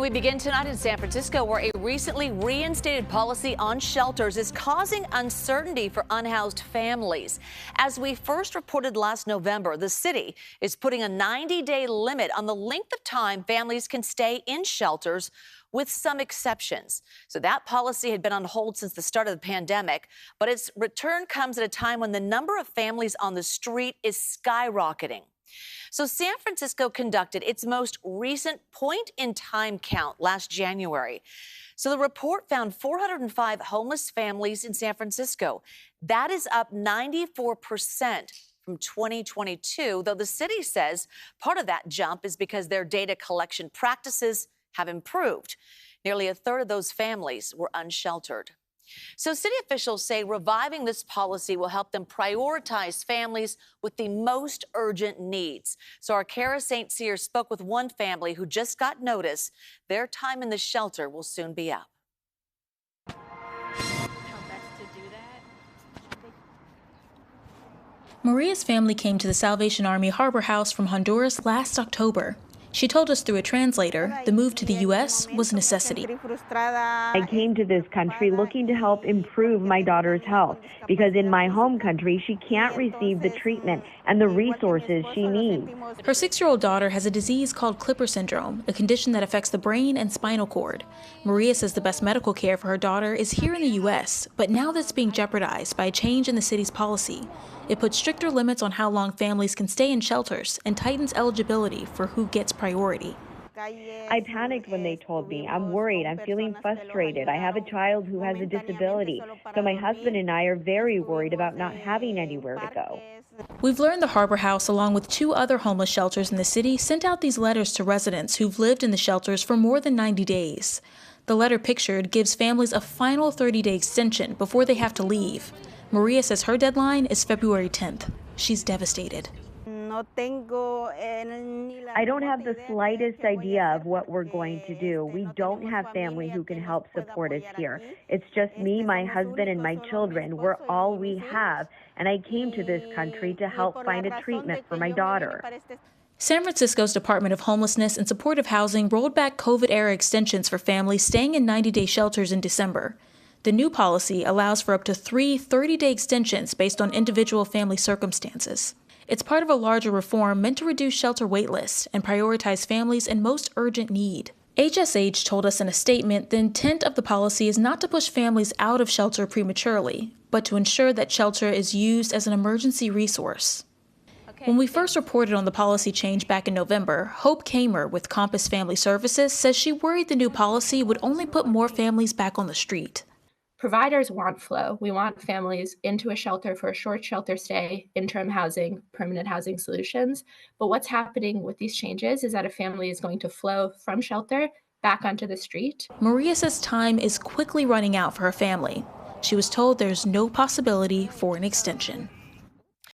We begin tonight in San Francisco, where a recently reinstated policy on shelters is causing uncertainty for unhoused families. As we first reported last November, the city is putting a 90-day limit on the length of time families can stay in shelters, with some exceptions. So that policy had been on hold since the start of the pandemic, but its return comes at a time when the number of families on the street is skyrocketing. So San Francisco conducted its most recent point-in-time count last January. So the report found 405 homeless families in San Francisco. That is up 94% from 2022, though the city says part of that jump is because their data collection practices have improved. Nearly a third of those families were unsheltered. So city officials say reviving this policy will help them prioritize families with the most urgent needs. So our Kara St. Cyr spoke with one family who just got notice their time in the shelter will soon be up. Maria's family came to the Salvation Army Harbor House from Honduras last October. She told us through a translator the move to the U.S. was a necessity. I came to this country looking to help improve my daughter's health because in my home country, she can't receive the treatment and the resources she needs. Her 6-year-old daughter has a disease called Clipper syndrome, a condition that affects the brain and spinal cord. Maria says the best medical care for her daughter is here in the U.S., but now that's being jeopardized by a change in the city's policy. It puts stricter limits on how long families can stay in shelters and tightens eligibility for who gets priority. I panicked when they told me. I'm worried. I'm feeling frustrated. I have a child who has a disability, so my husband and I are very worried about not having anywhere to go. We've learned the Harbor House, along with 2 other homeless shelters in the city, sent out these letters to residents who've lived in the shelters for more than 90 days. The letter pictured gives families a final 30-day extension before they have to leave. Maria says her deadline is February 10th. She's devastated. I don't have the slightest idea of what we're going to do. We don't have family who can help support us here. It's just me, my husband, and my children. We're all we have, and I came to this country to help find a treatment for my daughter. San Francisco's Department of Homelessness and Supportive Housing rolled back COVID-era extensions for families staying in 90-day shelters in December. The new policy allows for up to 3 30-day extensions based on individual family circumstances. It's part of a larger reform meant to reduce shelter waitlists and prioritize families in most urgent need. HSH told us in a statement the intent of the policy is not to push families out of shelter prematurely, but to ensure that shelter is used as an emergency resource. When we first reported on the policy change back in November, Hope Kamer with Compass Family Services says she worried the new policy would only put more families back on the street. Providers want flow. We want families into a shelter for a short shelter stay, interim housing, permanent housing solutions. But what's happening with these changes is that a family is going to flow from shelter back onto the street. Maria says time is quickly running out for her family. She was told there's no possibility for an extension.